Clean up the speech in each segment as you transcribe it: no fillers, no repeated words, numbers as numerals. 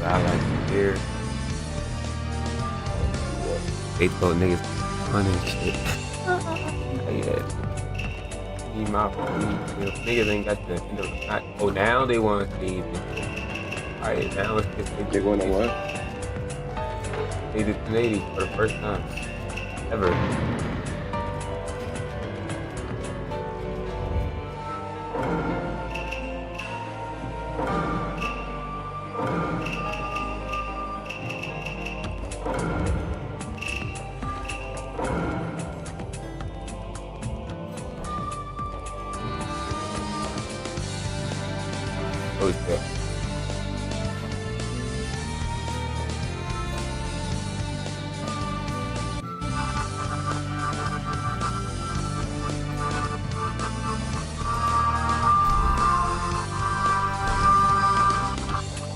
I like here. They throw niggas funny and shit. Yeah. Niggas ain't got the oh now they want to leave. Alright, now it's just They going to what? they did 1080 for the first time ever. Oh shit.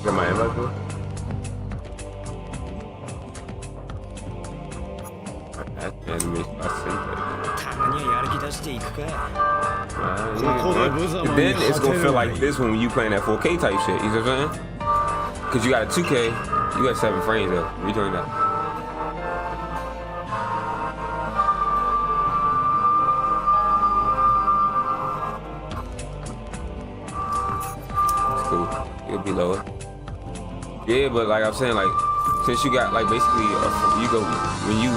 Get my inbox door? That animation, I see that. たまにはやる気出していくか。 Then it's gonna feel like this when you playing that 4K type shit. You know what I'm saying? Cause you got a 2K, you got 7 frames though. We doing that. It's cool. It'll be lower. Yeah, but like I'm saying, like since you got like basically you go when you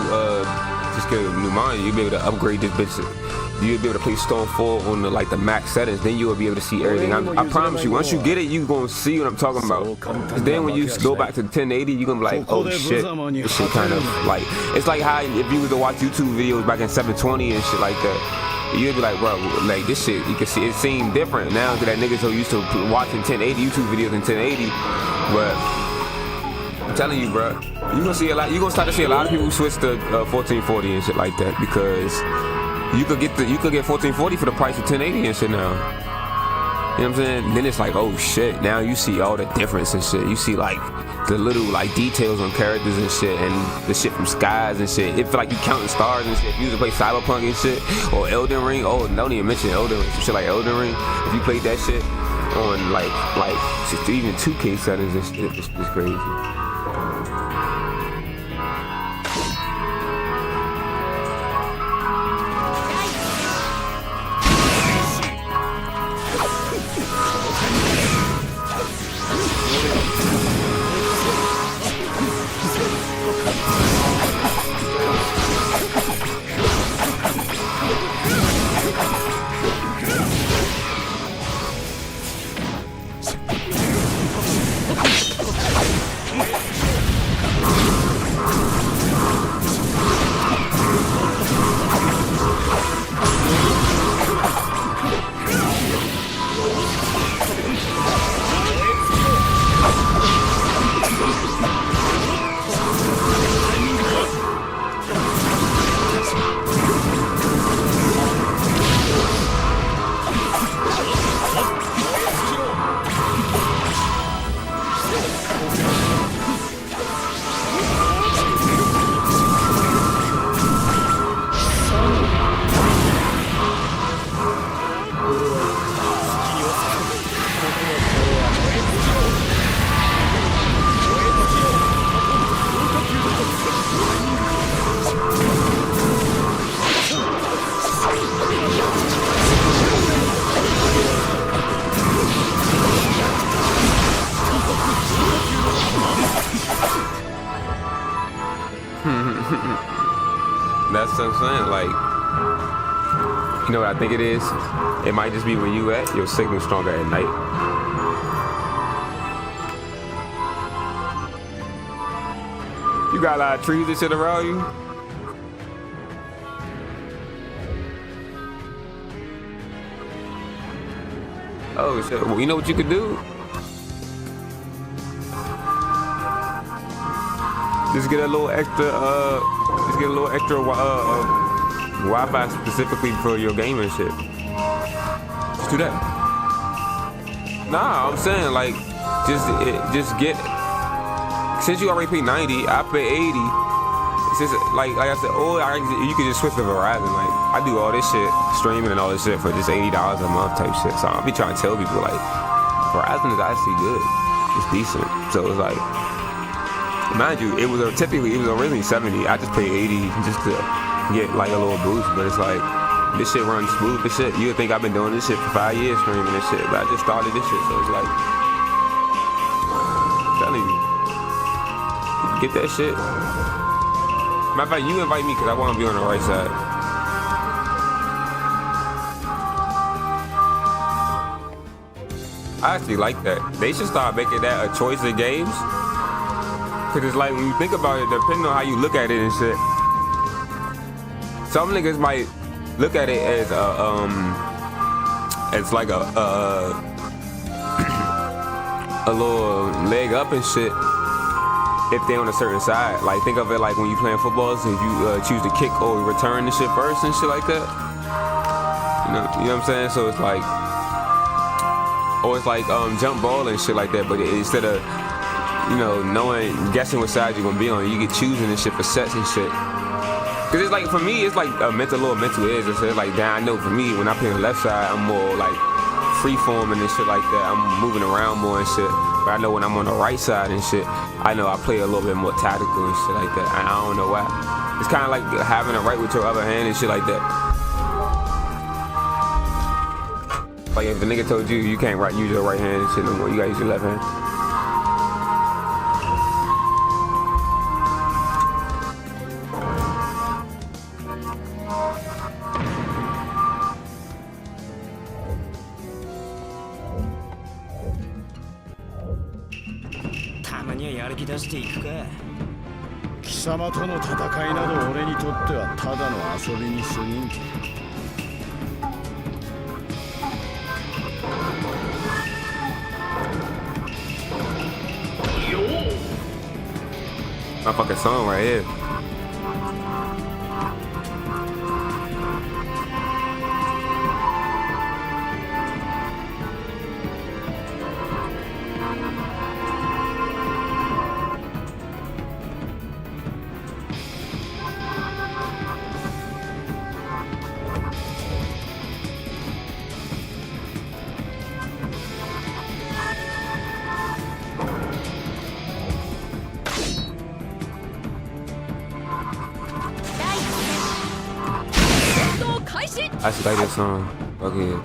just get a new monitor, you'll be able to upgrade this bitch. You'll be able to play Stone 4 on the like the max settings. Then you will be able to see everything. I promise you, once you get it, you gonna see what I'm talking about. Cause then when you go back to 1080, you gonna be like, oh shit, this shit kind of like it's like how if you was to watch YouTube videos back in 720 and shit like that. You'd be like, bro, like this shit, you can see it seemed different now that niggas so used to watching 1080 YouTube videos in 1080. But I'm telling you, bro, you gonna see a lot. You gonna start to see a lot of people switch to 1440 and shit like that because you could get 1440 for the price of 1080 and shit now. You know what I'm saying? Then it's like, oh shit, now you see all the difference and shit. You see like the little like details on characters and shit and the shit from skies and shit. It feel like you counting stars and shit. If you used to play Cyberpunk and shit or Elden Ring, oh don't even mention Elden Ring, some shit like Elden Ring. If you played that shit on like just even 2K settings and shit, it's crazy. That's what I'm saying, like, you know what I think it is? It might just be where you at, your signal's stronger at night. You got a lot of trees and shit around you? Oh shit, well you know what you could do? Just get a little extra, Wi-Fi specifically for your gaming shit. Just do that. Nah, I'm saying like, just get. Since you already pay 90, I pay 80. It's just like I said, or you can just switch to Verizon. Like I do all this shit, streaming and all this shit for just $80 a month type shit. So I'll be trying to tell people like, Verizon is actually good. it's decent. So it's like, mind you, it was originally 70. I just paid 80 just to get like a little boost, but it's like this shit runs smooth as shit. You would think I've been doing this shit for 5 years streaming this shit, but I just started this shit, so it's like, I'm telling you, get that shit. Matter of fact, you invite me because I want to be on the right side. I actually like that. They should start making that a choice of games. Cause it's like when you think about it, depending on how you look at it and shit, some niggas might look at it as like a little leg up and shit if they on a certain side. Like think of it like when you playing football, so if you choose to kick or return the shit first and shit like that. You know what I'm saying? So it's like, or it's like jump ball and shit like that. But instead of guessing what side you're gonna be on, you get choosing and shit for sets and shit. Cause it's like, for me, it's like a little mental edge. It's like, damn, I know for me, when I play on the left side, I'm more like free forming and shit like that. I'm moving around more and shit. But I know when I'm on the right side and shit, I know I play a little bit more tactical and shit like that. I don't know why. It's kind of like having a right with your other hand and shit like that. Like if the nigga told you you can't use your right hand and shit no more, you gotta use your left hand. たまにはやる気出していくか。貴様との戦いなど俺にとってはただの遊びに過ぎん。My fucking song right here. I should like this song. Okay.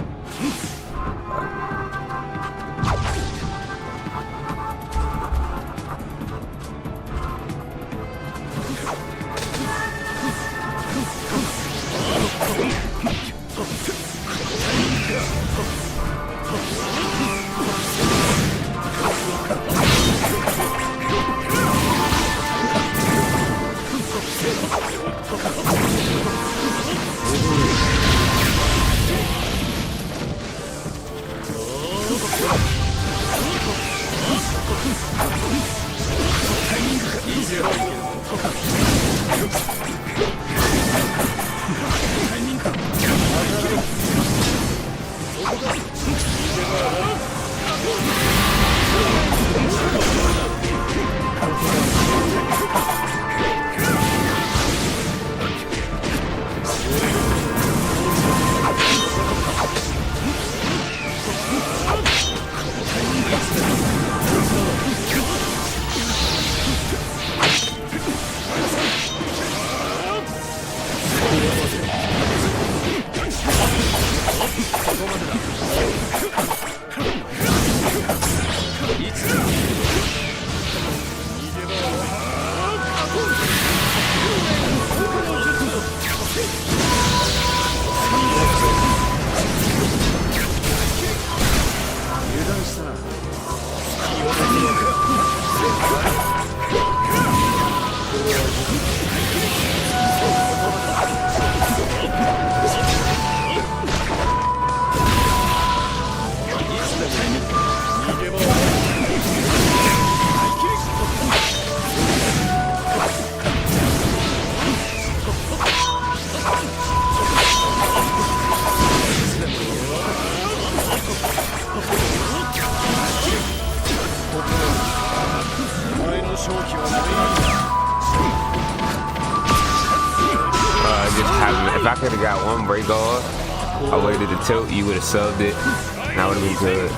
If I could have got one break off, I waited to tilt, you would have subbed it, and I would have been good.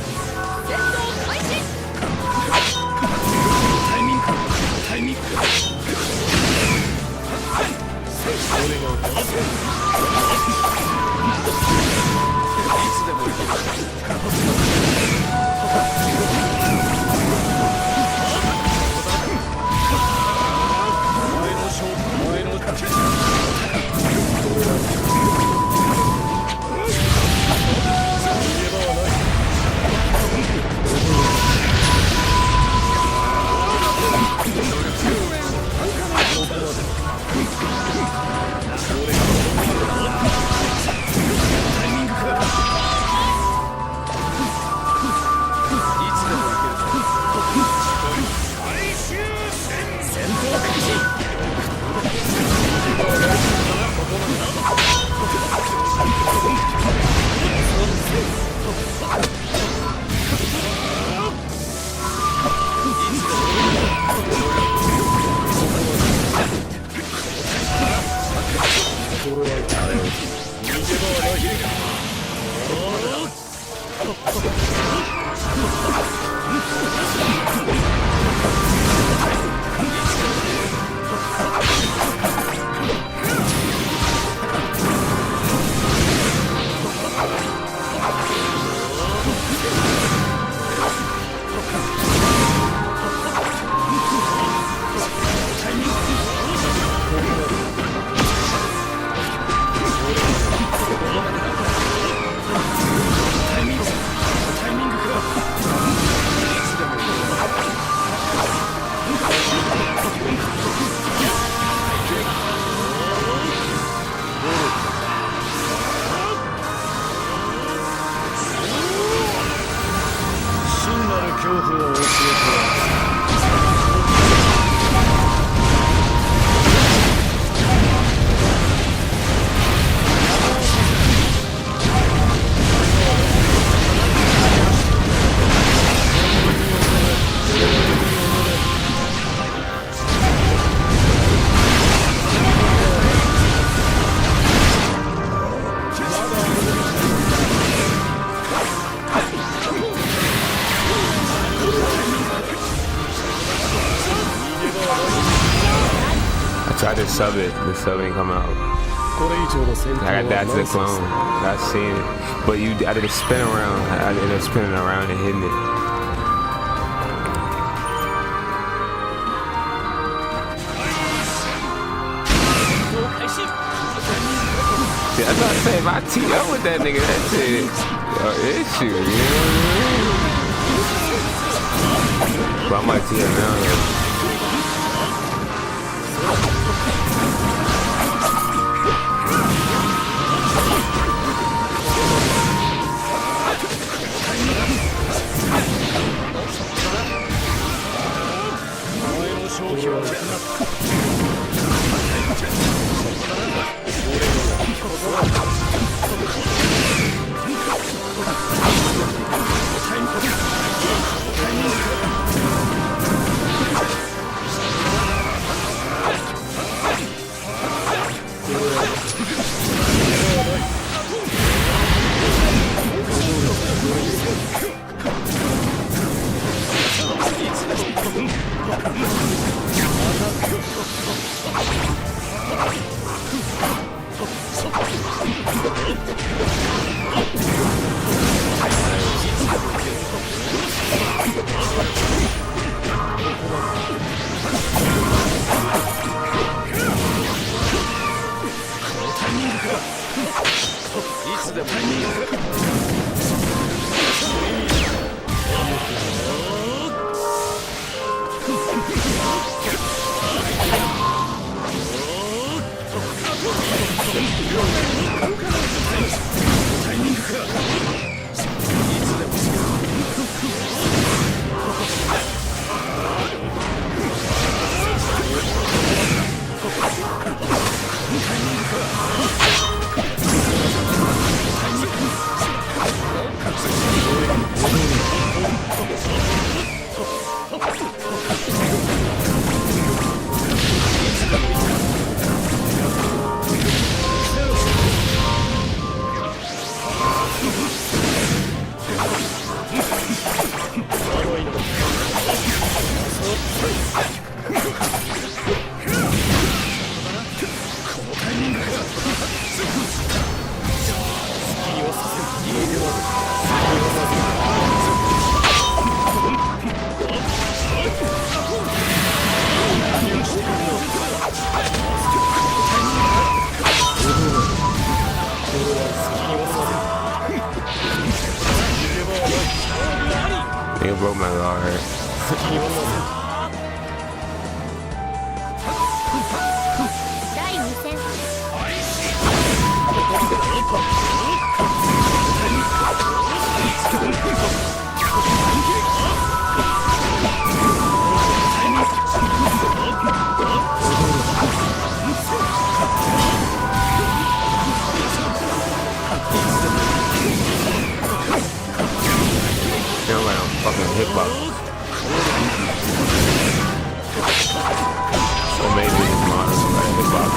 怖を教えてI tried to sub it. The sub ain't come out. これ以上の戦闘 I は got that to the ナンセンス clone. I seen it. But I did a spin around. I ended up spinning around and hitting it. Yeah, that's what I say. If I tee up with that nigga, that's it. Issue, you know what I mean? But I might tee up now, though. Nigga broke my guard. 第2戦 Feel like I'm fucking hip hop. Or maybe it's modern like hip hop.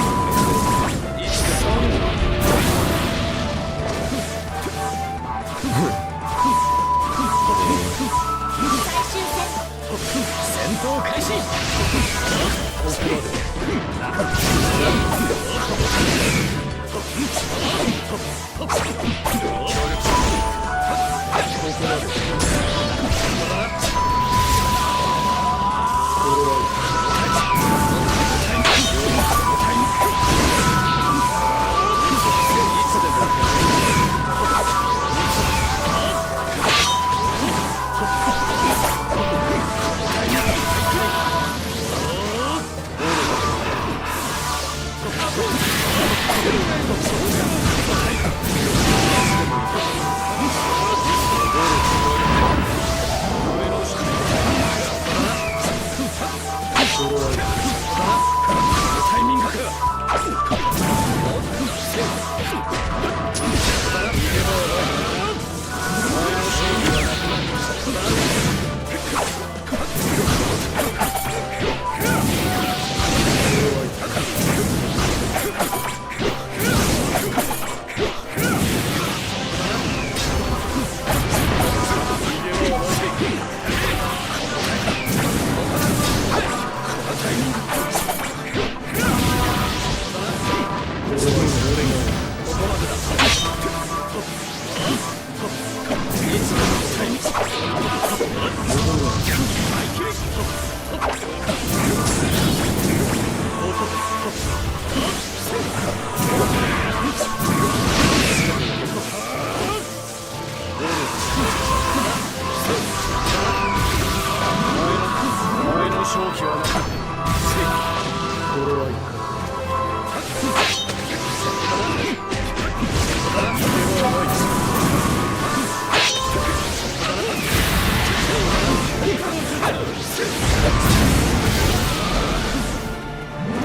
お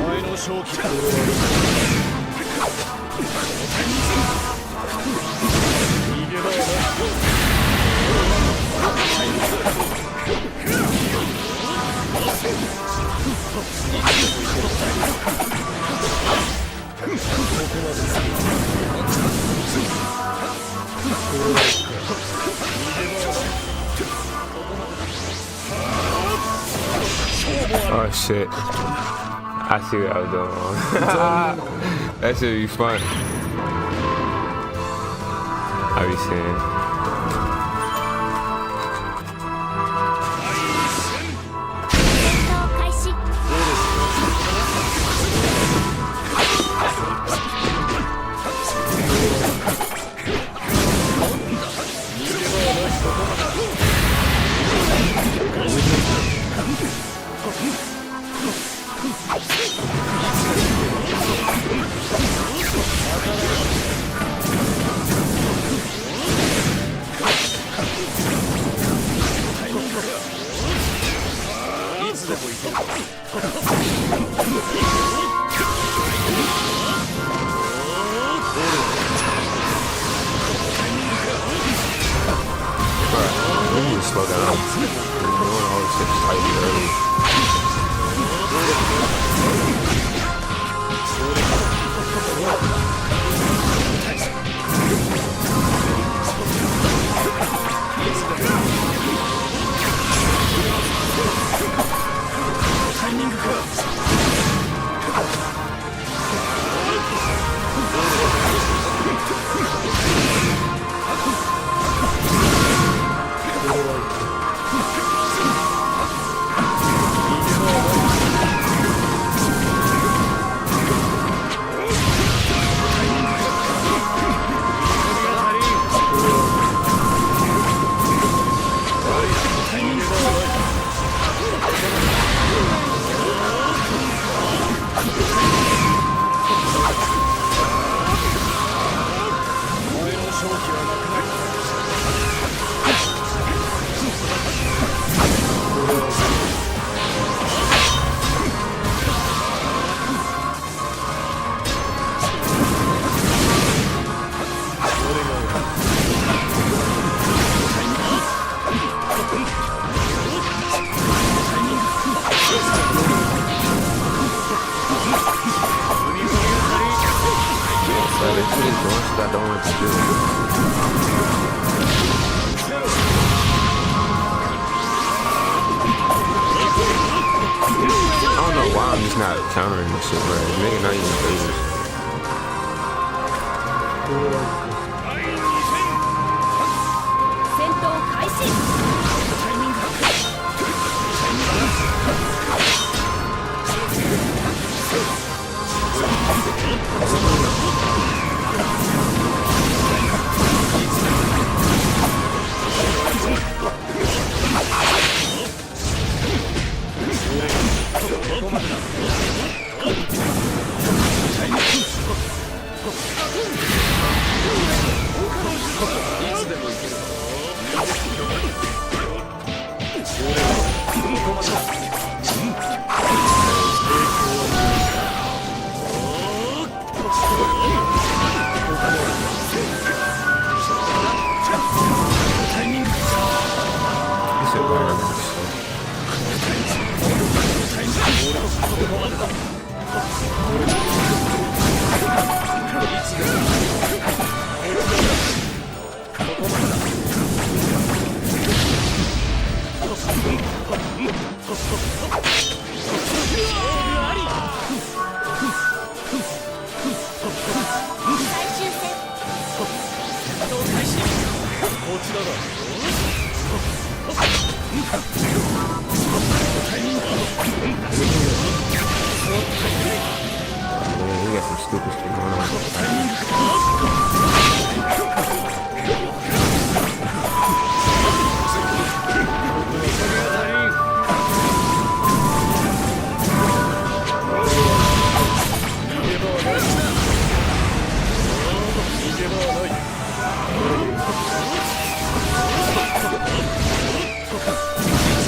前の正気だ。逃げ場はない。Oh shit. I see what I was doing wrong. That should be fun. I be saying.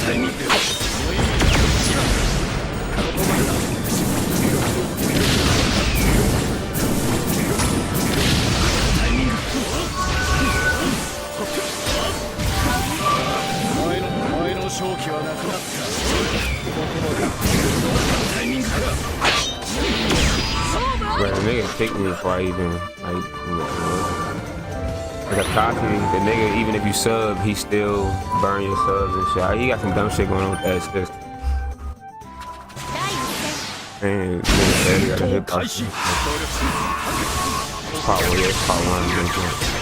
逃前の勝機はなくなった。ここまでタイミングだ。 Bro, the nigga kicked me before I even like a cocky. The nigga, even if you sub, he still burn your subs and shit. He got some dumb shit going on with that shit. And nigga said he got a hip hop. Part 1, yeah, it's part 1.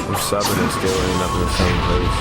I'm subbing and still ending up in the same place.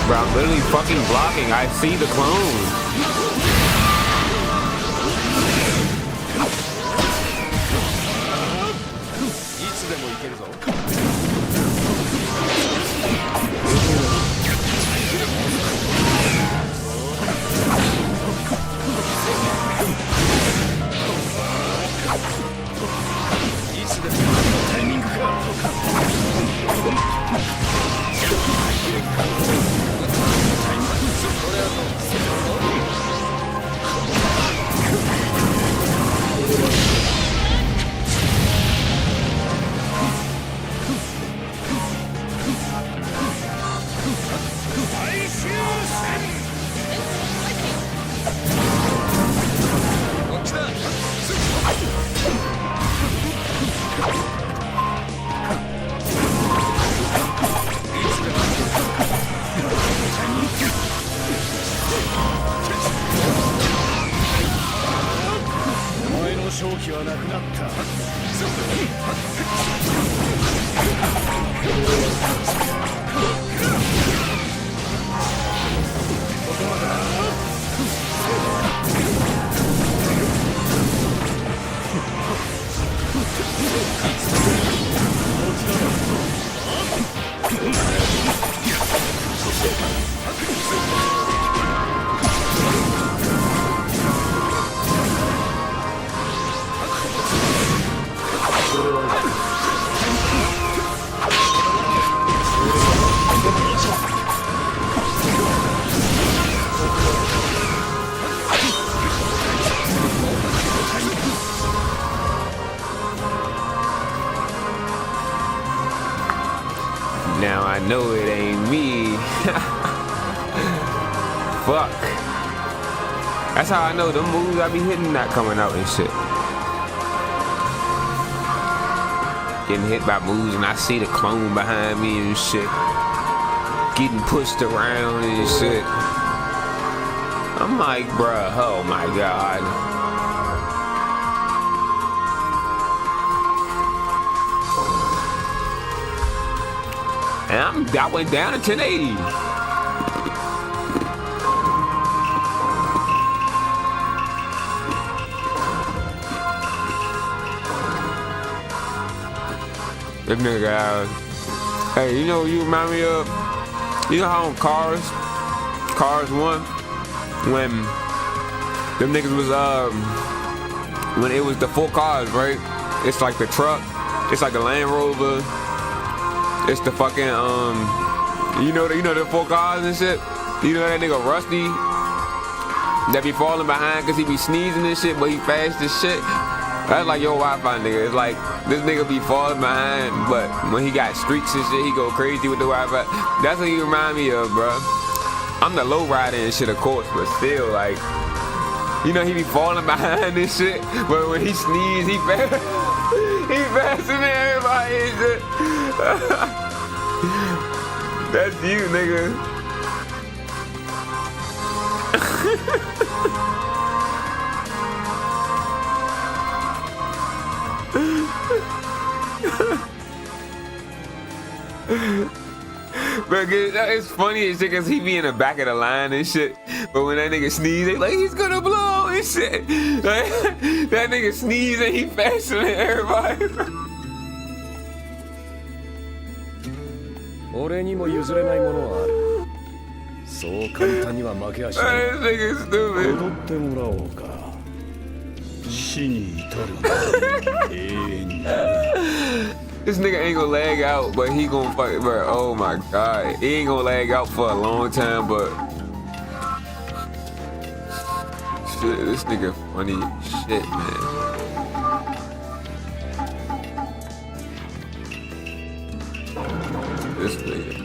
Bro, I'm literally fucking blocking. I see the clone. I know it ain't me. Fuck. That's how I know them moves I be hitting not coming out and shit. Getting hit by moves and I see the clone behind me and shit. Getting pushed around and shit. I'm like, bruh, oh my god. And I went down to 1080. This nigga, hey, you know what you remind me of? You know how on Cars 1, when them niggas was, when it was the 4 cars, right? It's like the truck, it's like the Land Rover, it's the fucking, you know the 4 cars and shit? You know that nigga Rusty that be falling behind cause he be sneezing and shit, but he fast as shit? That's like your Wi-Fi nigga. It's like this nigga be falling behind, but when he got streaks and shit, he go crazy with the Wi-Fi. That's what you remind me of, bro. I'm the low rider and shit, of course, but still, like, you know, he be falling behind and shit, but when he sneeze, he fast, he faster than everybody and shit. That's you, nigga. But it's funny as shit cause he be in the back of the line and shit. But when that nigga sneeze, they like he's gonna blow and shit. Like, that nigga sneeze and he faster than everybody. 俺にも譲れないものはある。そう簡単には負けやしない。This nigga stupid. 踊ってもらおうか。死に至るまで永遠に。This nigga ain't gonna lag out, but he gonna fuck, bro. Oh my god, he ain't gonna lag out for a long time, but shit, this nigga funny as shit, man. This nigga.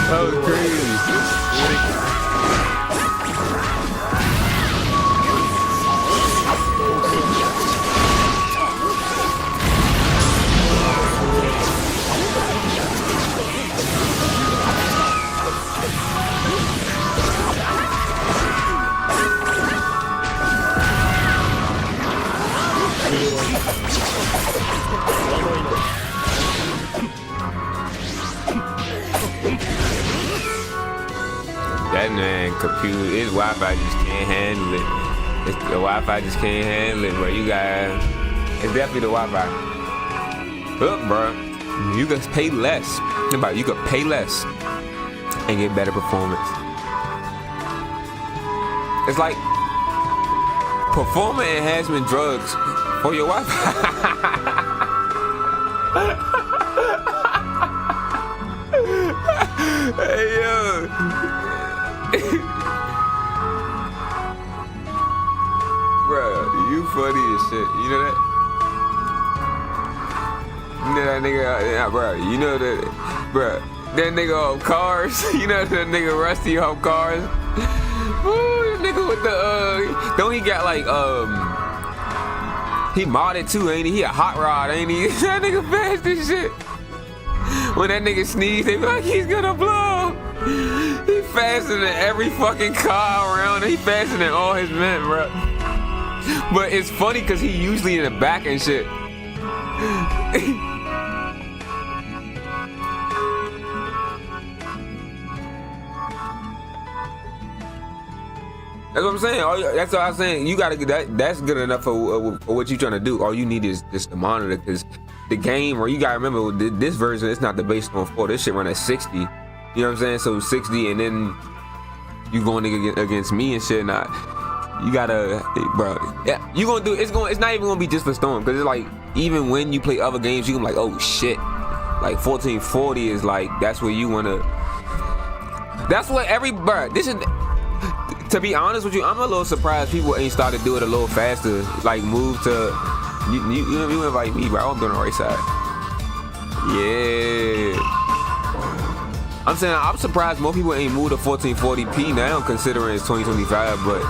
That was crazy. That man computer, his Wi-Fi just can't handle it. The Wi-Fi just can't handle it, bro. You got, it's definitely the Wi-Fi. Look, bro, you can pay less. You could pay less and get better performance. It's like performance enhancement drugs for your wife. Hey yo. Bruh, you funny as shit. You know that? You know that nigga, yeah, bruh. You know that, bruh. That nigga off Cars. You know that nigga Rusty off Cars. Ooh, that nigga with the don't he got like he modded too, ain't he? He a hot rod, ain't he? That nigga fast as shit. When that nigga sneeze, they be like, he's gonna blow. He faster than every fucking car around. He faster than all his men, bro. But it's funny because he usually in the back and shit. That's what I'm saying. That's what I'm saying. You gotta get that. That's good enough for what you trying to do. All you need is just the monitor, because the game, or you gotta remember this version, it's not the base on 4. This shit run at 60. You know what I'm saying? So 60, and then you going against me and shit. Not you gotta, bro. Yeah, you gonna do. It's not even gonna be just for Storm, because it's like even when you play other games, you can be like, oh shit, like 1440 is like that's where you wanna. That's what bro. This is. To be honest with you, I'm a little surprised people ain't started doing it a little faster. Like move to you invite me, bro. I'm doing the right side. Yeah. I'm saying I'm surprised more people ain't moved to 1440p now, considering it's 2025. But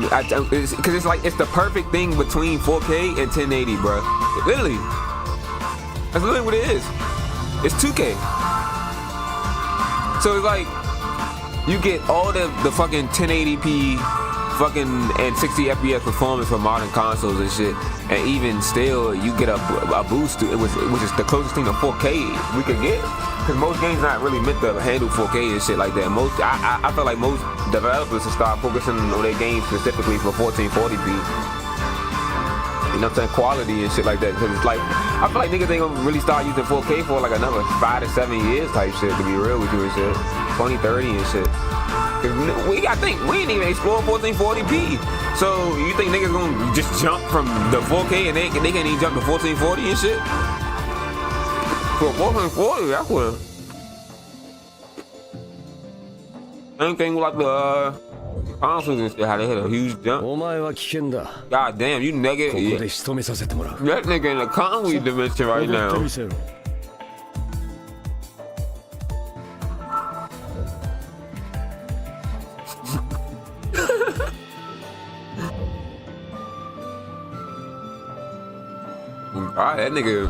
because it's like it's the perfect thing between 4K and 1080, bro. Literally, that's literally what it is. It's 2K. So it's like. You get all the fucking 1080p fucking and 60 FPS performance for modern consoles and shit, and even still you get a boost to it, which is the closest thing to 4K we could get, because most games not really meant to handle 4K and shit like that. I feel like most developers should start focusing on their games specifically for 1440p. You know what I'm saying? Quality and shit like that, because it's like I feel like niggas ain't gonna really start using 4K for like another 5 to 7 years type shit, to be real with you and shit. 2030 and shit. Cause we gotta think, we ain't even explored 1440p. So you think niggas gonna just jump from the 4K and they can't even jump to 1440 and shit? For 1440, that's what. Anything like the consoles and shit, how they hit a huge jump. God damn, you negative. Yeah. That nigga in the Conway dimension right now. Alright, that nigga.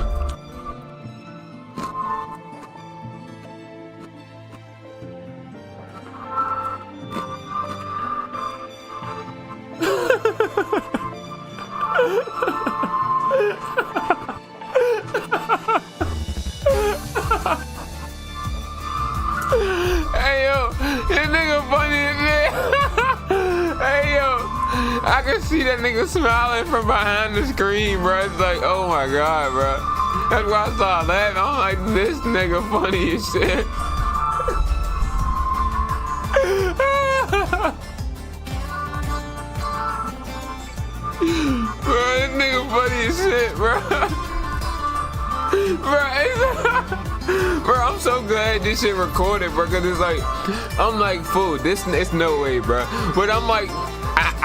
Hey yo, that nigga funny as shit. Hey yo, I can see that nigga smiling from behind the screen, bro. It's like, oh my god, bro. That's why I started laughing. I'm like, this nigga funny as shit. Bro, this nigga funny as shit, bro. Bro, I'm so glad this shit recorded, bro, because it's like, I'm like, fool, it's no way, bro. But I'm like,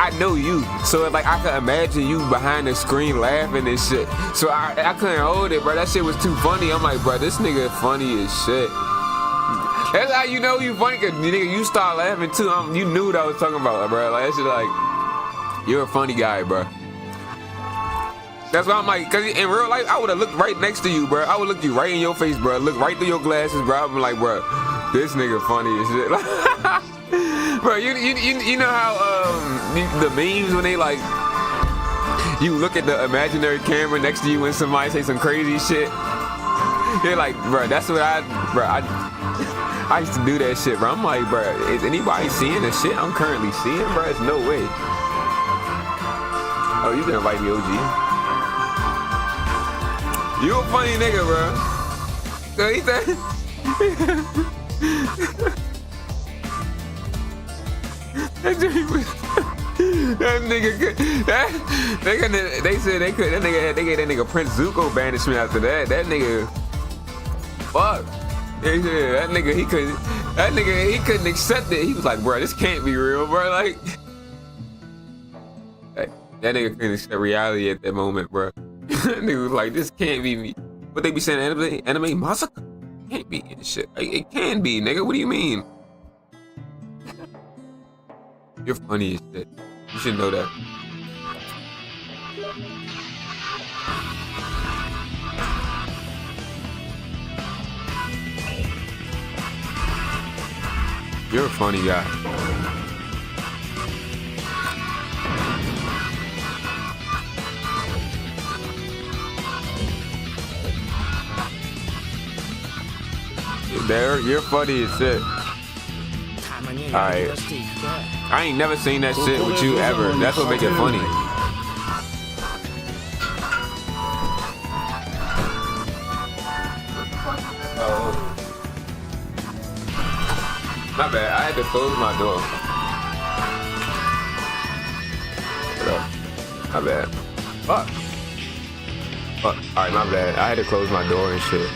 I know you, so like I can imagine you behind the screen laughing and shit. So I couldn't hold it, bro. That shit was too funny. I'm like, bro, this nigga funny as shit. That's how you know you funny, cause nigga, you start laughing too. You knew what I was talking about, bro. Like that shit, like, you're a funny guy, bro. That's why I'm like, cause in real life, I would have looked right next to you, bro. I would look you right in your face, bro. Look right through your glasses, bro. I'm like, bro, this nigga funny as shit. Bro, you know how the memes when they like, you look at the imaginary camera next to you when somebody say some crazy shit. They're like, bro, that's what I used to do that shit, bro. I'm like, bro, is anybody seeing the shit I'm currently seeing, bro? It's no way. Oh, you can invite me, OG. You a funny nigga, bro. So he said, That nigga could, they said they could, they gave that nigga Prince Zuko banishment after that. That nigga, fuck. They said that nigga, he couldn't accept it. He was like, bro, this can't be real, bro. Like, that nigga couldn't accept reality at that moment, bro. That nigga was like, this can't be me. What they be saying, anime massacre? Can't be and shit. Like, it can be, nigga. What do you mean? You're funny as shit. You should know that. You're a funny guy. You're funny as shit. Alright. I ain't never seen that shit with you ever. That's what make it funny. Oh. My bad. I had to close my door. What up? My bad. Fuck. Fuck. Alright, my bad. I had to close my door and shit.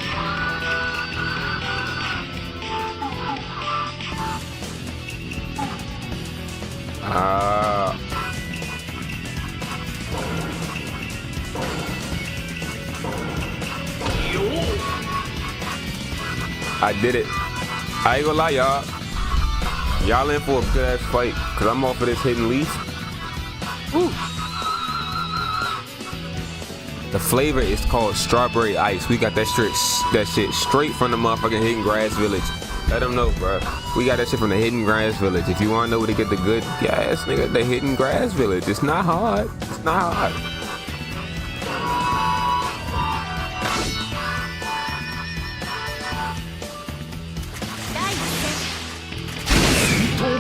I did it. I ain't gonna lie, y'all. Y'all in for a good ass fight, cause I'm off of this hidden leaf. Woo. The flavor is called strawberry ice. We got that shit straight from the motherfucking Hidden Grass Village. Let them know, bro. We got that shit from the Hidden Grass Village. If you want to know where to get the good gas, nigga, the Hidden Grass Village. It's not hard. It's not hard.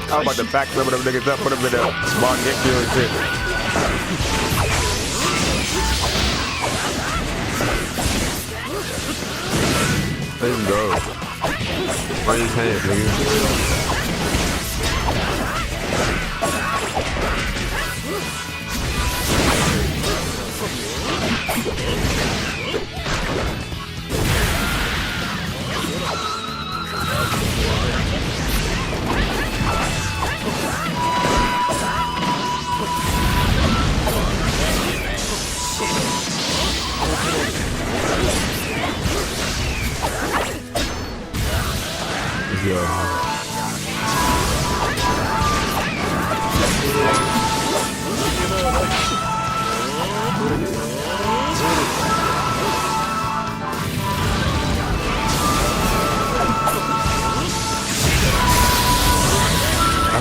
I was about to back some of them niggas up, put them in the smart get you and shit. Let's go. Why you hands, nigga?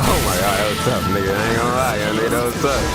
Oh my god, that was tough, nigga. I ain't gonna lie, nigga, that was tough.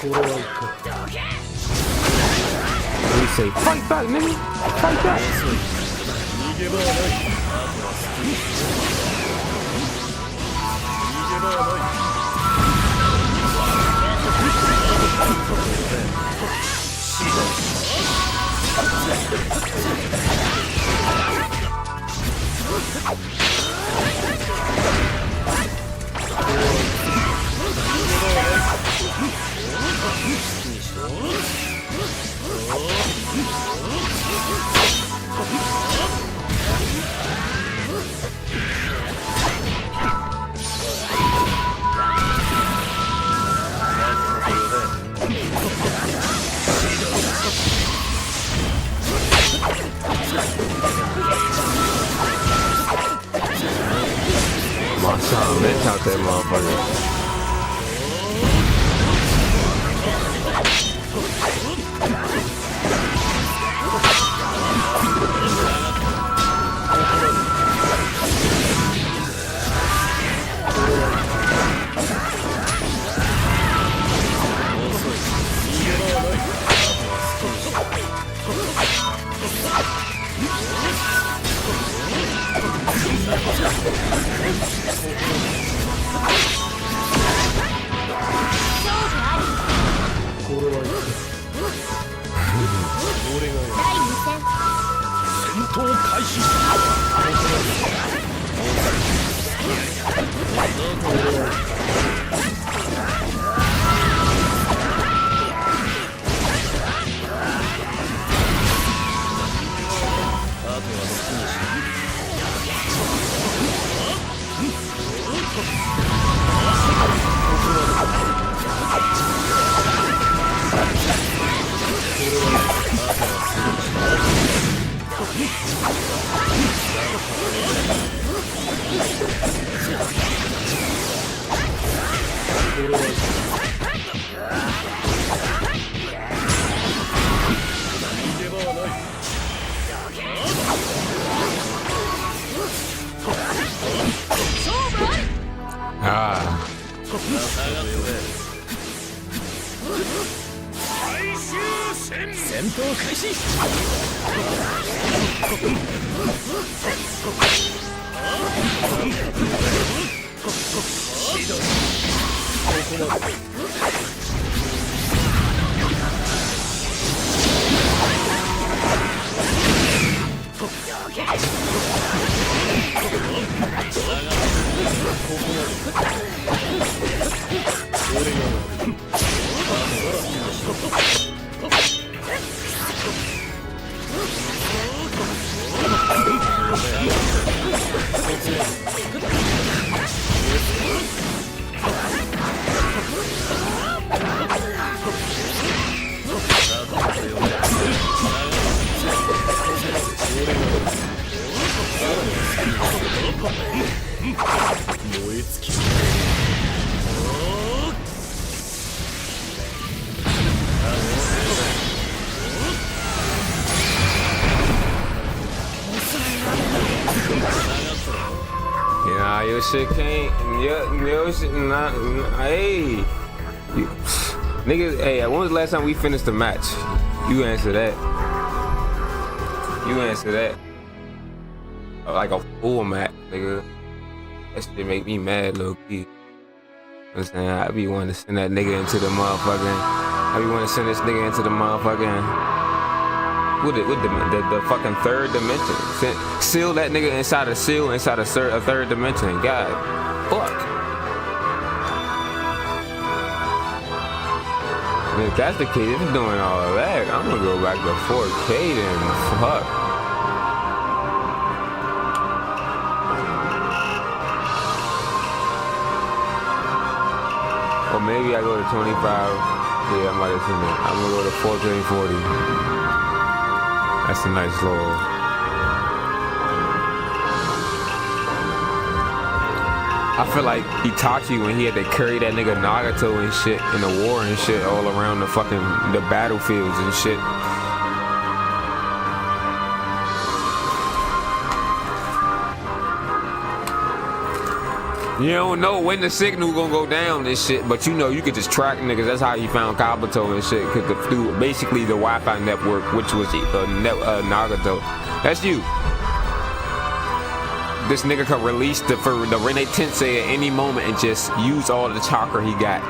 We say, fight back, nigga. Fight back. Bitch out that motherfucker. 開始。Ah. 戦闘開始。燃え尽きる。Yeah, your shit can't. Your shit not. Hey, niggas. Hey, when was the last time we finished the match? You answer that. You answer that. Like a full match, nigga. That shit make me mad, low key. I'm saying I be wanting to send that nigga into the motherfucking. I be wanting to send this nigga into the motherfucking. With the fucking third dimension. Seal that nigga inside a seal inside a third dimension. God, fuck. And if that's the case, if it's doing all that, I'm gonna go back to 4K then. Fuck. Or maybe I go to 25. Yeah, I might have seen it. I'm gonna go to 1440. That's a nice little. I feel like Itachi when he had to carry that nigga Nagato and shit in the war and shit all around the fucking the battlefields and shit. You don't know when the signal gonna go down and shit, but you know you could just track niggas. That's how you found Kabuto and shit, cause through basically the Wi-Fi network, which was Nagato. That's you. This nigga could release the Rene Tensei at any moment and just use all the chakra he got.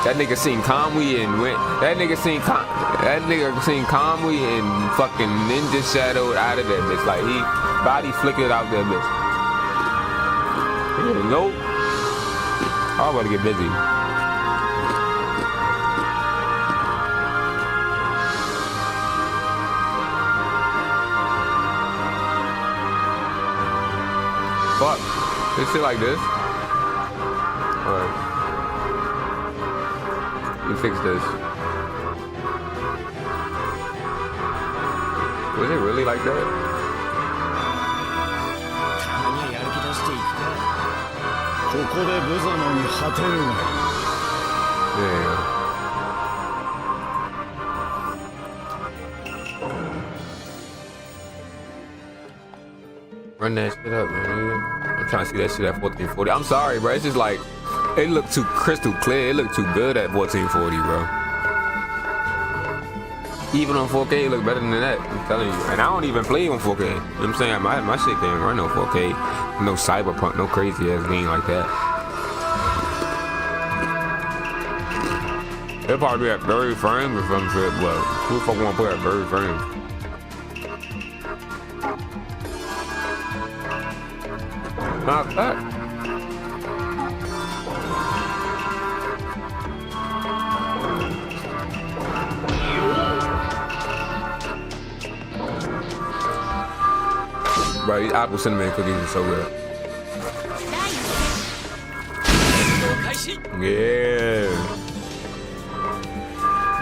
That nigga seen Kamui and went. That nigga seen Kamui and fucking ninja shadowed out of that bitch. Like he body flickered out that bitch. Yeah, nope. I'm about to get busy. Fuck. This shit like this. Alright. You fix this. Was it really like that? たまにはやる気出していくか。ここで無様に果てるが。Yeah. Run that shit up, man. I'm trying to see that shit at 1440. I'm sorry, bro. It's just like it looked too crystal clear. It looked too good at 1440, bro. Even on 4K, it look better than that. I'm telling you. And I don't even play on 4K. You know what I'm saying? My shit can't run no 4K. No cyberpunk, no crazy ass game like that. It'll probably be at 30 frames or some shit, but who the fuck wanna play at 30 frames? Not that. Bro, these apple cinnamon cookies are so good. Yeah.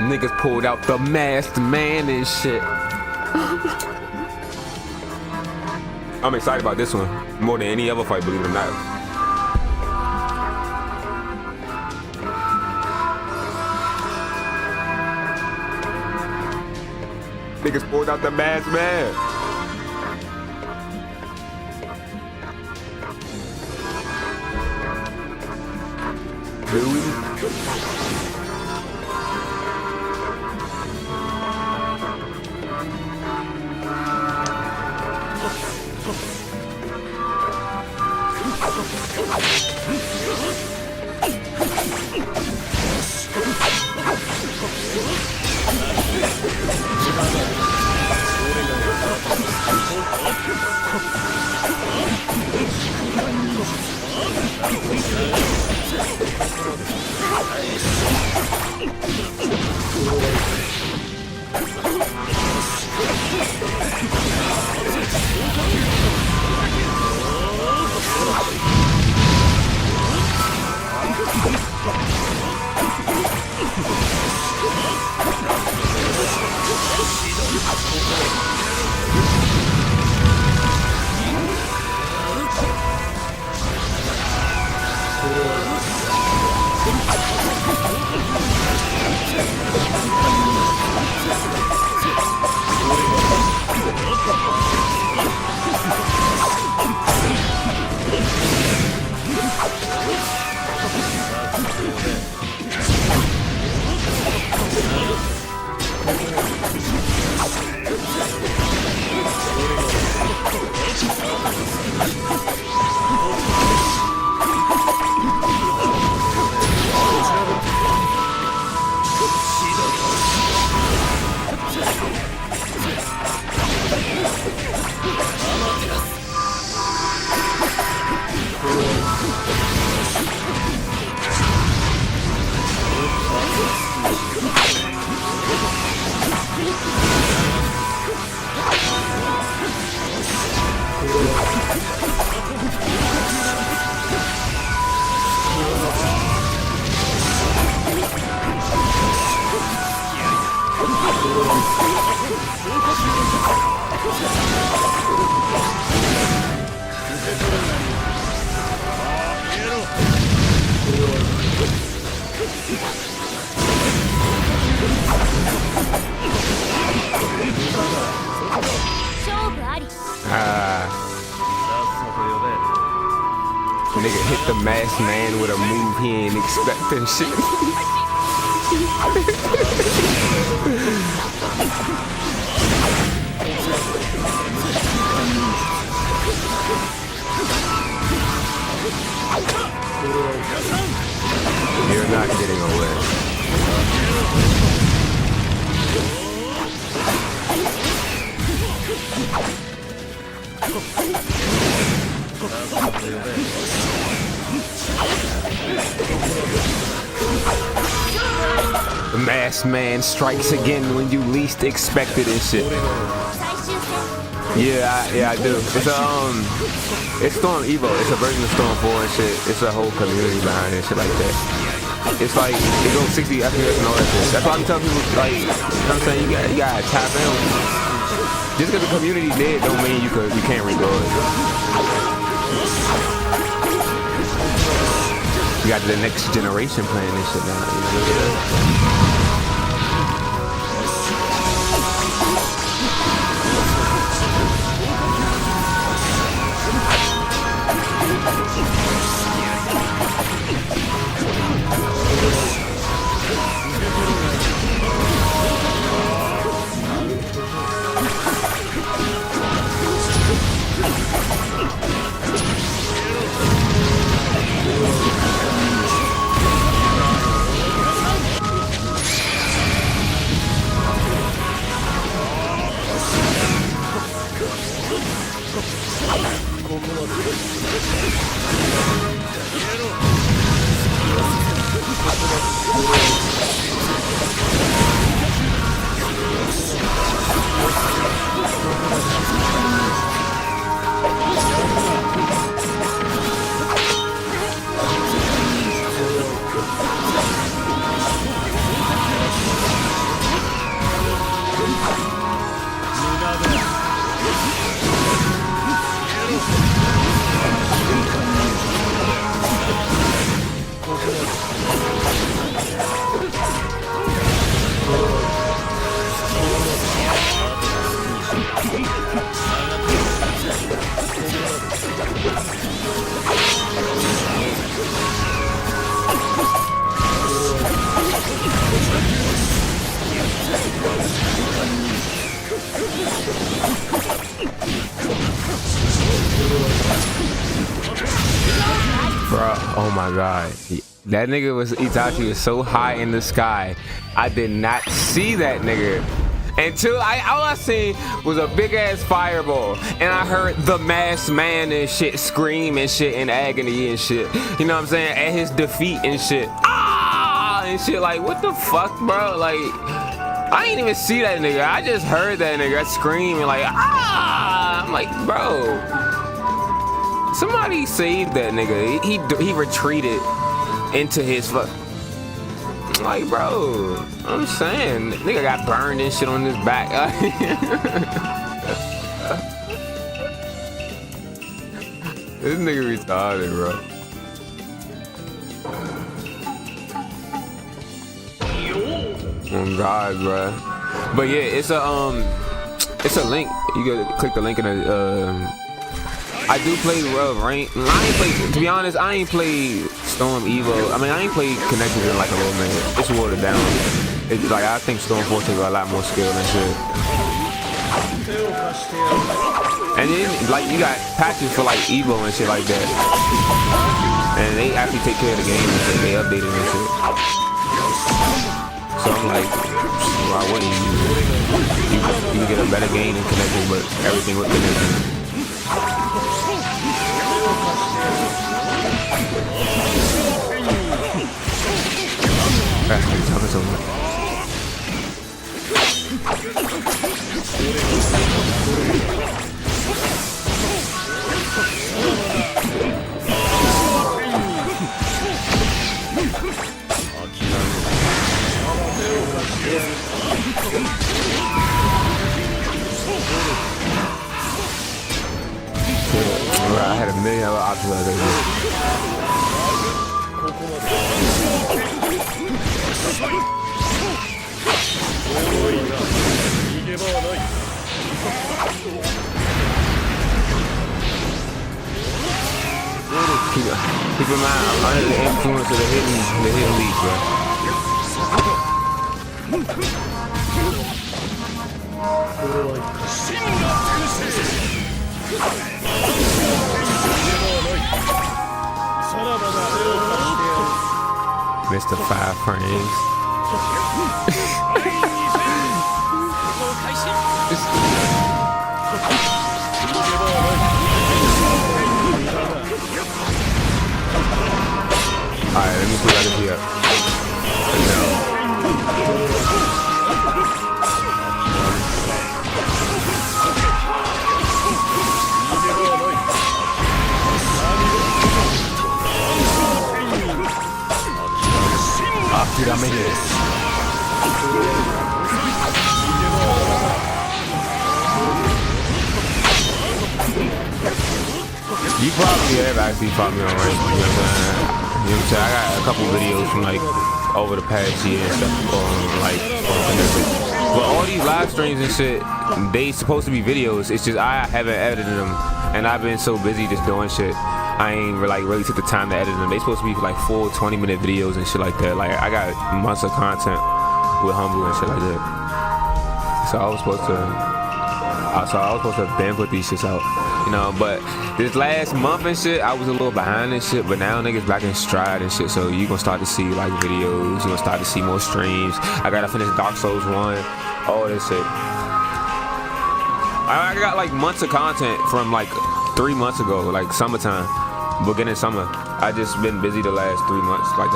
Niggas pulled out the masked man and shit. I'm excited about this one more than any other fight, believe it or not. Niggas pulled out the masked man. Really? Nigga hit the masked man with a move he ain't expecting shit. You're not getting away. The masked man strikes again when you least expect it and shit. Yeah, I do. It's Storm EVO. It's a version of Storm 4 and shit. It's a whole community behind it and shit like that. It's like, it goes 60 FPS and all that shit. That's why I'm telling people, like, you know what I'm saying? You gotta tap in. Just because the community dead don't mean you can't rebuild it. You got the next generation playing this shit now. You know what I'm saying? Bro, oh my god. That nigga was Itachi was so high in the sky. I did not see that nigga until all I seen was a big ass fireball, and I heard the masked man and shit scream and shit in agony and shit. You know what I'm saying? At his defeat and shit. Ah and shit. Like, what the fuck, bro? Like, I ain't even see that nigga. I just heard that nigga screaming like, ah. I'm like, bro, somebody saved that nigga. He retreated into his fuck. Like, bro, I'm saying, nigga got burned and shit on his back. This nigga retarded, bro. Oh God, bro. But yeah, it's a link. You gotta click the link in the I do play rank. I ain't play, to be honest, I ain't played Storm EVO. I mean, I ain't played Connected in like a little minute. It's watered down. It's like, I think Storm 14 got a lot more skill and shit. And then, like, you got patches for like EVO and shit like that. And they actually take care of the game and shit. They updated and shit. So I'm like, why wouldn't you can get a better game than Connected, but everything with Connected. That's talking so much. I had a million other options like that. Keep in mind, I'm under the influence of the hidden leak, bro. Mr. 5 frames. Alright, let me see what I can do up. Dude, I made it. You probably have actually fought me on rank, you know what I'm saying? I got a couple videos from like over the past year and stuff on Connected. But all these live streams and shit, they supposed to be videos. It's just I haven't edited them, and I've been so busy just doing shit. I ain't really took the time to edit them. They supposed to be like full 20-minute videos and shit like that. Like, I got months of content with Humble and shit like that. So I was supposed to been put these shits out, you know. But this last month and shit, I was a little behind and shit. But now niggas back in stride and shit. So you gonna start to see like videos. You gonna start to see more streams. I gotta finish Dark Souls 1. All this shit. I got like months of content from like 3 months ago, like summertime, beginning summer. I just been busy the last 3 months, like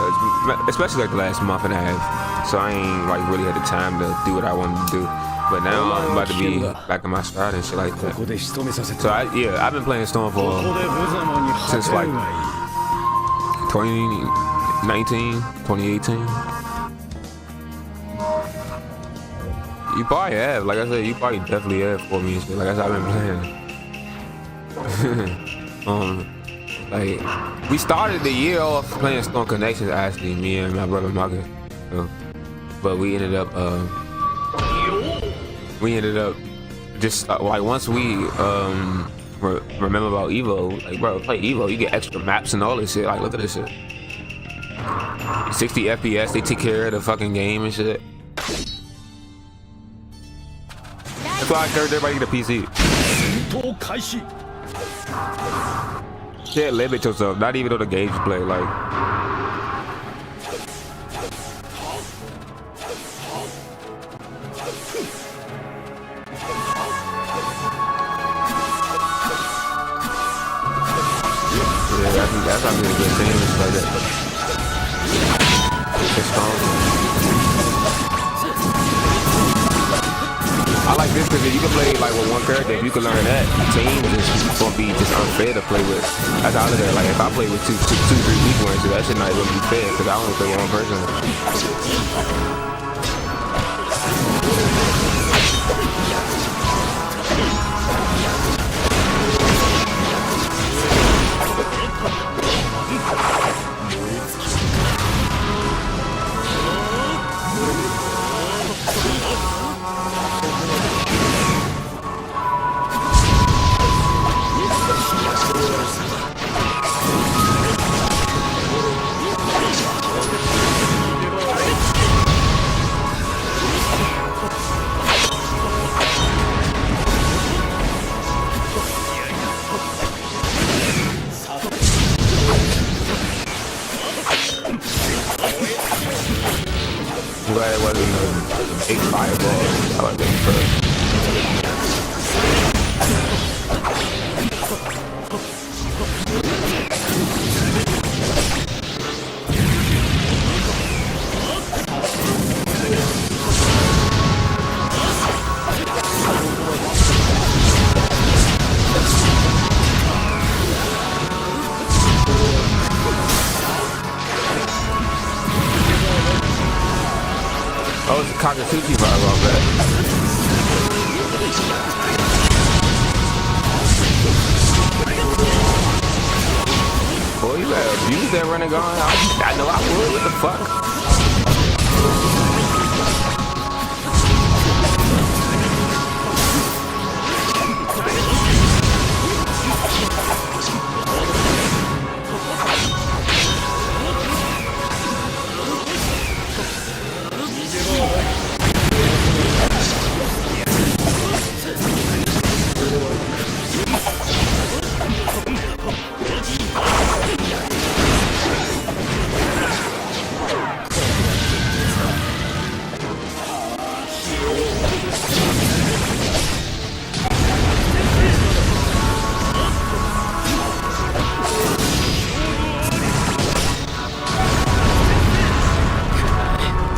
especially like the last month and a half. So I ain't like really had the time to do what I wanted to do. But now I'm about to be back in my stride and shit like that. So I've been playing Stormfall since like 2019, 2018. You probably have, like I said, you probably definitely have for me and shit. Like I said, I've been playing. Like we started the year off playing Storm Connections, actually, me and my brother Marcus. But we ended up just like once we remember about EVO, like bro, play EVO, you get extra maps and all this shit. Like look at this shit. 60 FPS, they take care of the fucking game and shit. That's why I encourage everybody to get a PC. Can't limit yourself, not even on the games you play, like. Yeah, that's not really a good thing, it's like that. It's strong. I like this because you can play like with one character. If you can learn that, the team is gonna be just unfair to play with. That's out of there. Like if I play with two, 3 people and shit, that shit not even be fair because I only play with one person. I'm glad it wasn't a big fireball. I like that first. Oh, it's a Kakatsuchi vibe off that. Boy, you better abuse that running gun. I know I would. What the fuck?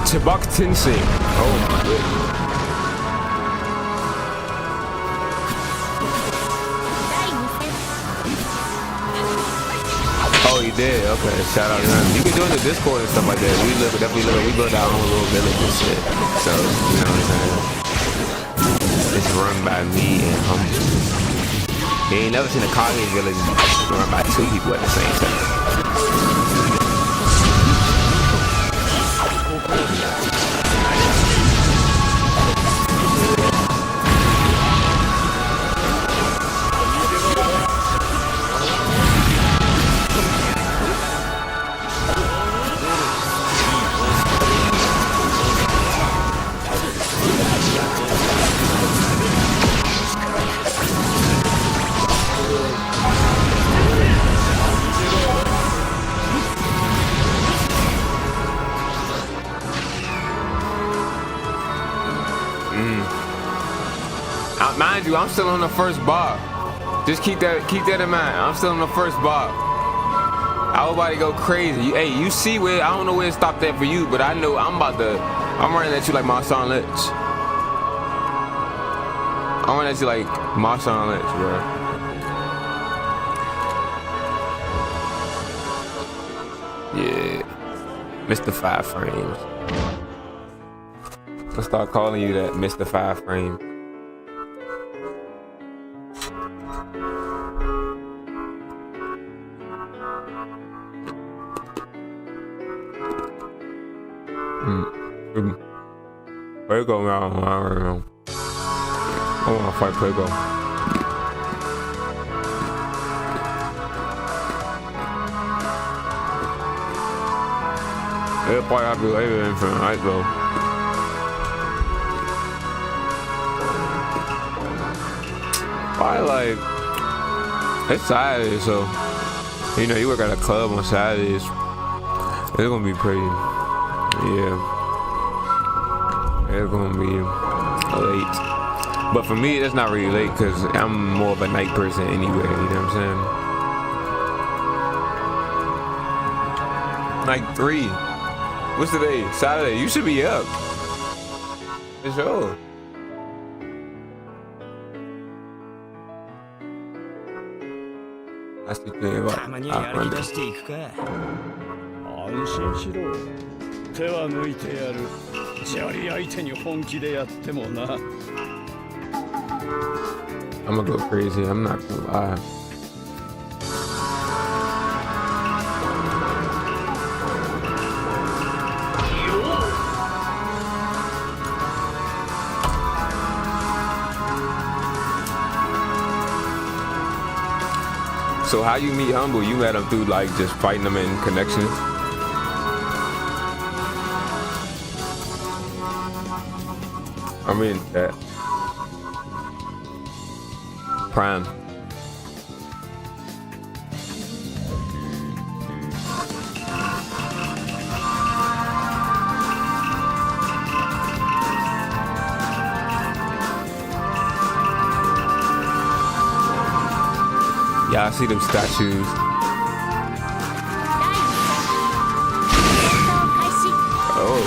Chibok Tensei. Oh my goodness. Oh, you did? Okay, shout out to him. You can join the Discord and stuff like that. We build our own little village and shit. So, you know what I'm saying? It's run by me and Humble. You ain't never seen a Kage village run by 2 people at the same time. Mind you, I'm still on the first bar. Just keep that in mind. I'm still in the first bar. I was about to go crazy. Hey, you see where, I don't know where it stopped at for you, but I know I'm running at you like Marshawn Lynch. I'm running at you like Marshawn Lynch, bro. Yeah. Mr. 5 Frames. I'll start calling you that, Mr. 5 Frame. Prego, I don't know. I want to fight Prego. It'll probably have to be later than for tonight, though. Probably like, it's Saturday, so you know you work at a club on Saturdays. It's gonna be pretty, yeah. It's gonna be late, but for me, that's not really late because I'm more of a night person anyway. You know what I'm saying? Like 3. What's today? Saturday. You should be up. For sure. That's the thing about たまにはやり出していくか。安心しろ。手は抜いてやる。砂利相手に本気でやってもな。I'm gonna go crazy. I'm not gonna lie. So how you meet Humble? You met him through like just fighting him in connections? I mean that Prime. Yeah, I see them statues. Oh.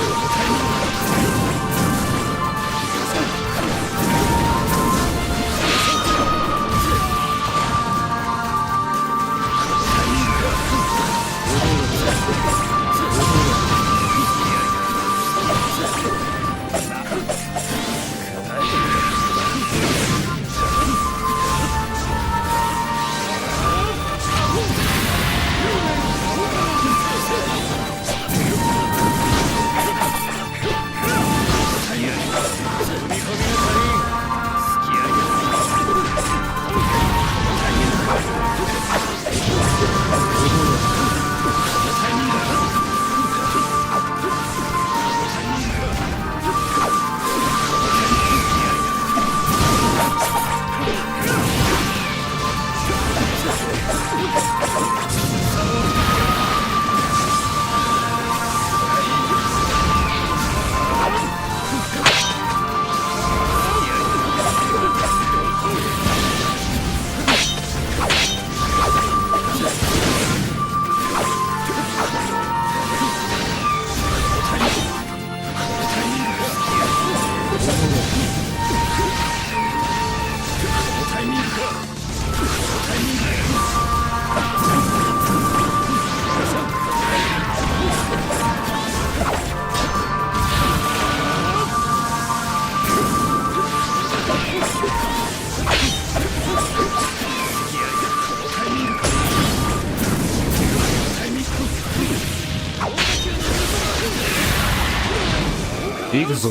이겼어.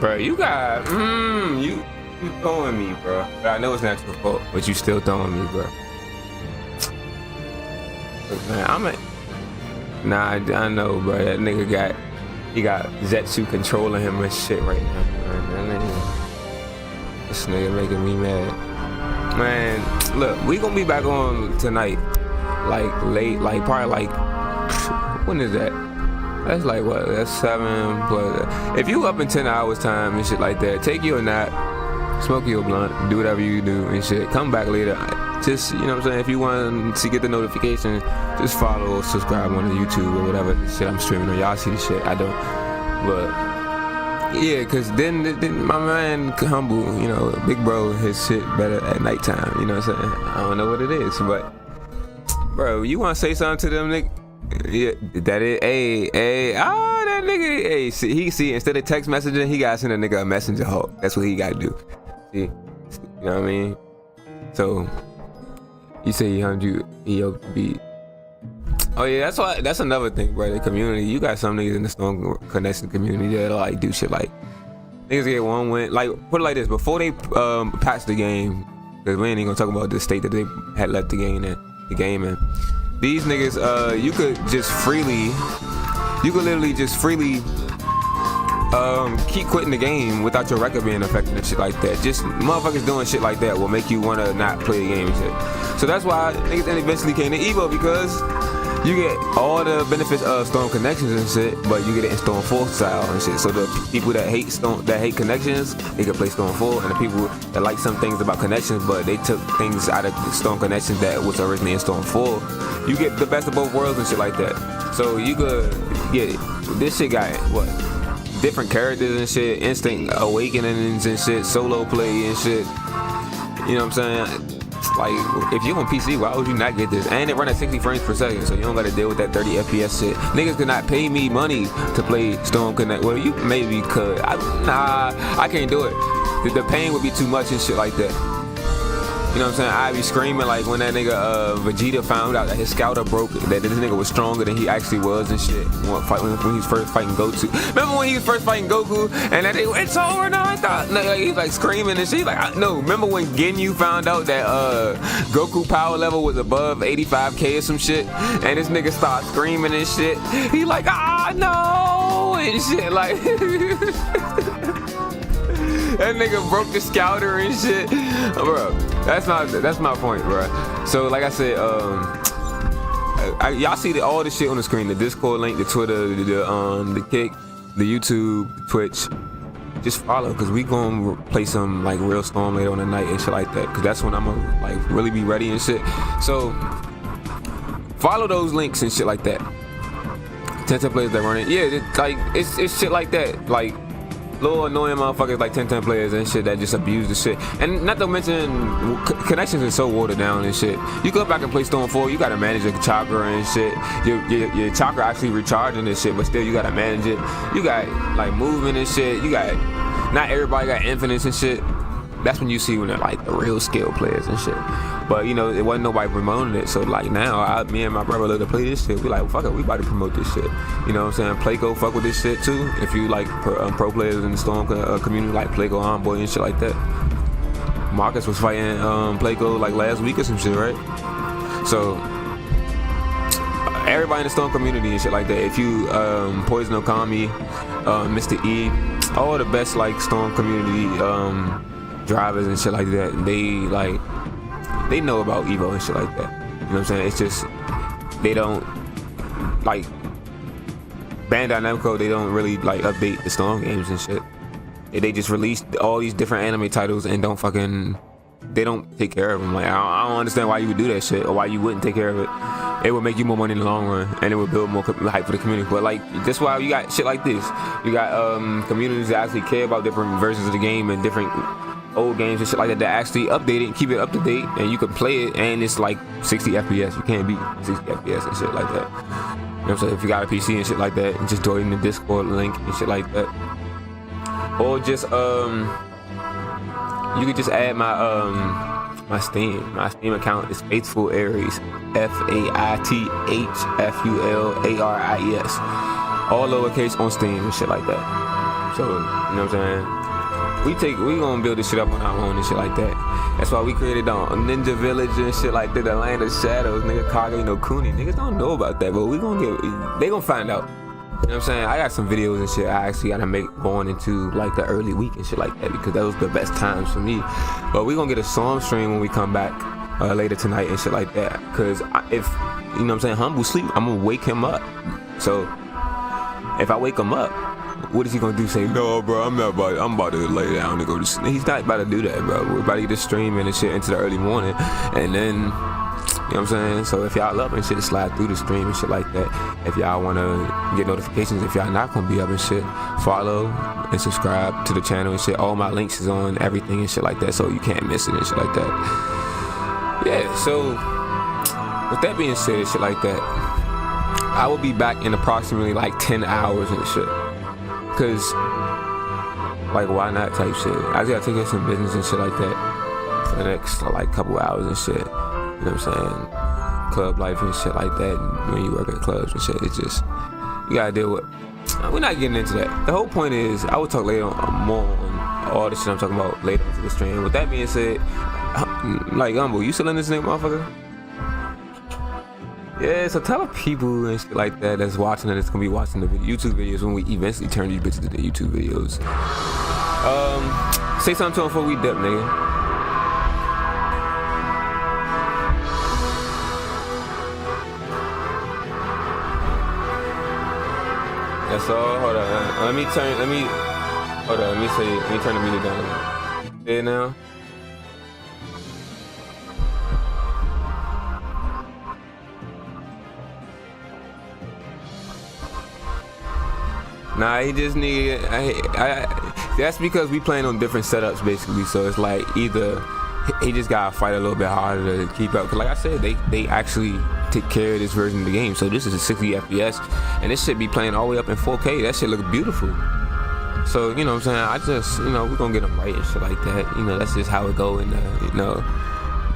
Bro, you got you throwing me, bro. But I know it's not your fault, but you still throwing me, bro. Look, man, nah, I know, bro. That nigga got Zetsu controlling him and shit right now. Man, this nigga making me mad. Man, look, we gonna be back on tonight, like late, like probably like when is that? That's like what? That's 7 plus. If you up in 10 hours time and shit like that, take you a nap, smoke your blunt, do whatever you do and shit. Come back later. Just, you know what I'm saying? If you want to get the notification, just follow or subscribe on the YouTube or whatever shit I'm streaming on. Y'all see the shit? I don't. But yeah, cause then my man Humble, you know, big bro, his shit better at nighttime. You know what I'm saying? I don't know what it is, but bro, you want to say something to them, nigga? Yeah, that is, that nigga, he see, instead of text messaging, he gotta send a nigga a messenger hoe. That's what he gotta do. See, you know what I mean? So, you say he hummed you, he hope to be. Oh yeah, that's another thing, bro. The community, you got some niggas in the Stone Connection community that'll like do shit like, niggas get one win, like, put it like this, before they patch the game, cause we ain't even gonna talk about the state that they had left the game in. These niggas, you could literally just freely keep quitting the game without your record being affected and shit like that. Just motherfuckers doing shit like that will make you wanna not play the game and shit. So that's why niggas eventually came to EVO, because you get all the benefits of Storm Connections and shit, but you get it in Storm 4 style and shit. So the people that hate Connections, they can play Storm 4, and the people that like some things about Connections, but they took things out of Storm Connections that was originally in Storm 4, you get the best of both worlds and shit like that. So you could get this shit got what? Different characters and shit, instant awakenings and shit, solo play and shit. You know what I'm saying? Like, if you on PC, why would you not get this? And it run at 60 frames per second, so you don't gotta deal with that 30 FPS shit. Niggas could not pay me money to play Storm Connect. Well, you maybe could. I can't do it. The pain would be too much and shit like that. You know what I'm saying? I be screaming like when that nigga Vegeta found out that his scouter broke, that this nigga was stronger than he actually was and shit. When he was first fighting Goku. Remember when he was first fighting Goku and that nigga, it's over now? I thought, like, he's like screaming and shit. Like, no, remember when Ginyu found out that Goku power level was above 85k or some shit, and this nigga started screaming and shit. He like, no, and shit like. That nigga broke the scouter and shit, bro. That's my point, bro. So like I said, y'all see all the shit on the screen: the Discord link, the Twitter, the Kick, the YouTube, the Twitch. Just follow, cause we gonna play some like real Storm later on the night and shit like that. Cause that's when I'm gonna like really be ready and shit. So follow those links and shit like that. 10 players that run it, yeah, it's shit like that, like. Little annoying motherfuckers like 10 players and shit that just abuse the shit. And not to mention, Connections is so watered down and shit. You go back and play Storm 4, you gotta manage your chakra and shit. Your chakra actually recharging this shit, but still you gotta manage it. You got like movement and shit. You got, not everybody got infinites and shit. That's when you see when they're like the real skill players and shit. But you know, it wasn't nobody promoting it. So like now, me and my brother love to play this shit. We like, well, fuck it, we about to promote this shit. You know what I'm saying? Playgo fuck with this shit too. If you like pro players in the Storm community, like Playgo Envoy and shit like that. Marcus was fighting Playgo like last week or some shit, right? So everybody in the Storm community and shit like that. If you Poison Okami, Mr. E, all the best like Storm community drivers and shit like that, they know about EVO and shit like that. You know what I'm saying? It's just they don't like Bandai Namco. They don't really like update the Storm games and shit. They just release all these different anime titles and they don't take care of them. Like I don't understand why you would do that shit or why you wouldn't take care of it. It would make you more money in the long run and it would build more hype for the community. But like that's why you got shit like this. You got communities that actually care about different versions of the game and different old games and shit like that actually update it and keep it up to date, and you can play it and it's like 60 FPS. You can't beat 60 FPS and shit like that. You know what I'm saying? If you got a PC and shit like that, and just join the Discord link and shit like that. Or just you could just add my Steam account is Faithful Aries, FAITHFULARIES, all lowercase on Steam and shit like that. So you know what I'm saying? We gonna build this shit up on our own and shit like that. That's why we created on Ninja Village and shit like that, the Land of Shadows, nigga, Kage no Kuni. Niggas don't know about that, but they gonna find out. You know what I'm saying? I got some videos and shit I actually gotta make going into like the early week and shit like that, because that was the best times for me. But we gonna get a Storm stream when we come back. later tonight and shit like that. Cause if you know what I'm saying, Humble sleep, I'm gonna wake him up. So if I wake him up, what is he gonna do? Say, no, bro, I'm about to lay down and go to sleep. He's not about to do that, bro. We're about to get this streaming and shit into the early morning, and then, you know what I'm saying? So if y'all up and shit, slide through the stream and shit like that. If y'all wanna get notifications, if y'all not gonna be up and shit, follow and subscribe to the channel and shit. All my links is on everything and shit like that, so you can't miss it and shit like that. Yeah, so with that being said, shit like that, I will be back in approximately like 10 hours and shit. Cause like, why not type shit. I just gotta take care of some business and shit like that for the next like couple hours and shit. You know what I'm saying? Club life and shit like that. And when you work at clubs and shit, it's just, you gotta deal with. We're not getting into that. The whole point is, I will talk later on more on all the shit I'm talking about later into the stream. With that being said, like, Humble, you still in this nigga, motherfucker? Yeah, so tell the people and shit like that that's watching, that's gonna be watching the YouTube videos when we eventually turn these bitches into YouTube videos. Say something to them before we dip, nigga. That's all. Hold on. Let me turn the music down. There now. Nah, he just need. That's because we playing on different setups basically. So it's like either he just gotta fight a little bit harder to keep up. Cause like I said, they actually take care of this version of the game. So this is a 60 FPS, and this should be playing all the way up in 4K. That shit look beautiful. So you know what I'm saying. I just we're gonna get them right and shit like that. That's just how it go in the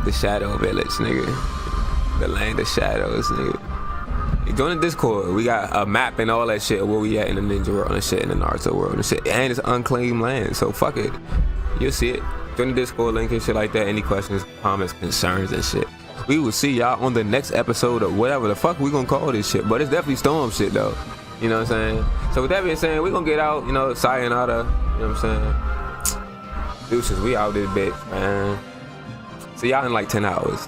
the Shadow Village, nigga. The land of shadows, nigga. Join the Discord. We got a map and all that shit where we at in the Ninja world and shit, in the Naruto world and shit, and it's unclaimed land. So fuck it, you'll see it. Join the Discord link and shit like that. Any questions, comments, concerns and shit. We will see y'all on the next episode of whatever the fuck we gonna call this shit. But it's definitely Storm shit though. You know what I'm saying? So with that being said, we gonna get out. Sayonara. You know what I'm saying? Deuces, we out this bitch, man. See y'all in like 10 hours.